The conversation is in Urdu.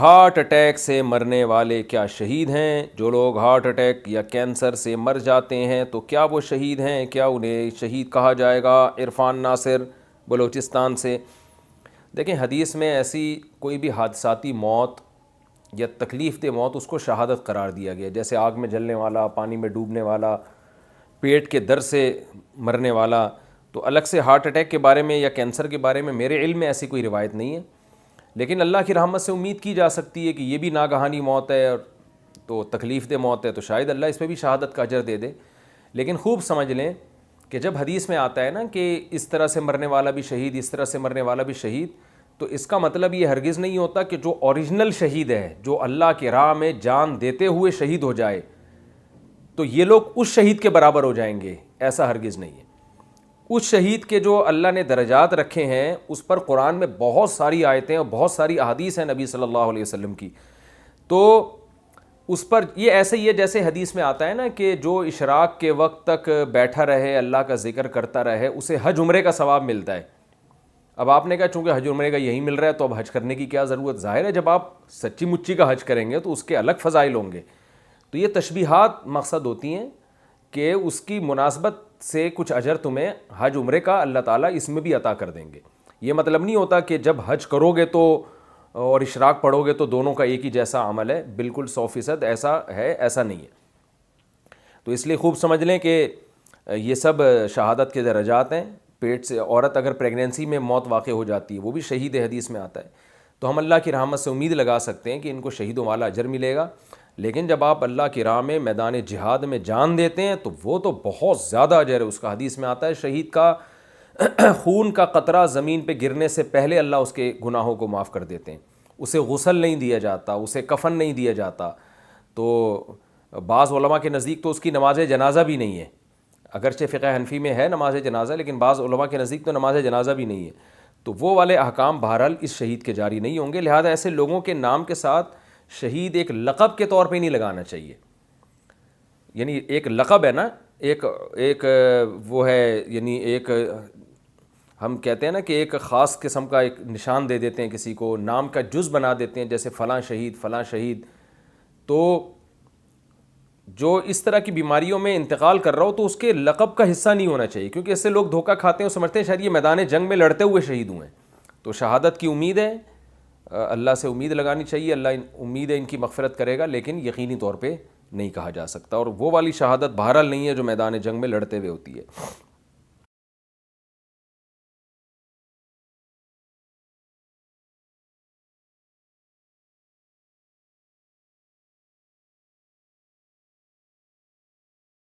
ہارٹ اٹیک سے مرنے والے کیا شہید ہیں؟ جو لوگ ہارٹ اٹیک یا کینسر سے مر جاتے ہیں تو کیا وہ شہید ہیں؟ کیا انہیں شہید کہا جائے گا؟ عرفان ناصر بلوچستان سے۔ دیکھیں، حدیث میں ایسی کوئی بھی حادثاتی موت یا تکلیف دہ موت اس کو شہادت قرار دیا گیا، جیسے آگ میں جلنے والا، پانی میں ڈوبنے والا، پیٹ کے درد سے مرنے والا۔ تو الگ سے ہارٹ اٹیک کے بارے میں یا کینسر کے بارے میں میرے علم میں ایسی کوئی روایت نہیں ہے، لیکن اللہ کی رحمت سے امید کی جا سکتی ہے کہ یہ بھی ناگہانی موت ہے، اور تو تکلیف دہ موت ہے، تو شاید اللہ اس پہ بھی شہادت کا اجر دے دے۔ لیکن خوب سمجھ لیں کہ جب حدیث میں آتا ہے نا کہ اس طرح سے مرنے والا بھی شہید، اس طرح سے مرنے والا بھی شہید، تو اس کا مطلب یہ ہرگز نہیں ہوتا کہ جو اوریجنل شہید ہے، جو اللہ کی راہ میں جان دیتے ہوئے شہید ہو جائے، تو یہ لوگ اس شہید کے برابر ہو جائیں گے، ایسا ہرگز نہیں ہے۔ اس شہید کے جو اللہ نے درجات رکھے ہیں اس پر قرآن میں بہت ساری آیتیں اور بہت ساری احادیث ہیں نبی صلی اللہ علیہ وسلم کی، تو اس پر یہ ایسے ہی ہے جیسے حدیث میں آتا ہے نا کہ جو اشراق کے وقت تک بیٹھا رہے، اللہ کا ذکر کرتا رہے، اسے حج عمرے کا ثواب ملتا ہے۔ اب آپ نے کہا چونکہ حج عمرے کا یہی مل رہا ہے تو اب حج کرنے کی کیا ضرورت؟ ظاہر ہے جب آپ سچی مچی کا حج کریں گے تو اس کے الگ فضائل ہوں گے۔ تو یہ تشبیہات مقصد ہوتی ہیں کہ اس کی مناسبت سے کچھ اجر تمہیں حج عمرے کا اللہ تعالیٰ اس میں بھی عطا کر دیں گے۔ یہ مطلب نہیں ہوتا کہ جب حج کرو گے تو اور اشراق پڑھو گے تو دونوں کا ایک ہی جیسا عمل ہے، بالکل 100% ایسا ہے، ایسا نہیں ہے۔ تو اس لیے خوب سمجھ لیں کہ یہ سب شہادت کے درجات ہیں۔ پیٹ سے عورت اگر پریگنینسی میں موت واقع ہو جاتی ہے وہ بھی شہید حدیث میں آتا ہے، تو ہم اللہ کی رحمت سے امید لگا سکتے ہیں کہ ان کو شہیدوں والا اجر ملے گا۔ لیکن جب آپ اللہ کی راہ میں میدان جہاد میں جان دیتے ہیں تو وہ تو بہت زیادہ اجر ہے اس کا۔ حدیث میں آتا ہے شہید کا خون کا قطرہ زمین پہ گرنے سے پہلے اللہ اس کے گناہوں کو معاف کر دیتے ہیں، اسے غسل نہیں دیا جاتا، اسے کفن نہیں دیا جاتا۔ تو بعض علماء کے نزدیک تو اس کی نماز جنازہ بھی نہیں ہے، اگرچہ فقہ حنفی میں ہے نماز جنازہ، لیکن بعض علماء کے نزدیک تو نماز جنازہ بھی نہیں ہے۔ تو وہ والے احکام بہرحال اس شہید کے جاری نہیں ہوں گے، لہذا ایسے لوگوں کے نام کے ساتھ شہید ایک لقب کے طور پہ نہیں لگانا چاہیے۔ یعنی ایک لقب ہے نا، ایک وہ ہے، یعنی ایک ہم کہتے ہیں نا کہ ایک خاص قسم کا ایک نشان دے دیتے ہیں کسی کو، نام کا جز بنا دیتے ہیں، جیسے فلاں شہید فلاں شہید۔ تو جو اس طرح کی بیماریوں میں انتقال کر رہا ہو تو اس کے لقب کا حصہ نہیں ہونا چاہیے، کیونکہ اس سے لوگ دھوکہ کھاتے ہیں اور سمجھتے ہیں شاید یہ میدان جنگ میں لڑتے ہوئے شہید ہوئے ہیں۔ تو شہادت کی امید ہے، اللہ سے امید لگانی چاہیے، اللہ امید ہے ان کی مغفرت کرے گا، لیکن یقینی طور پہ نہیں کہا جا سکتا، اور وہ والی شہادت بہرحال نہیں ہے جو میدان جنگ میں لڑتے ہوئے ہوتی ہے۔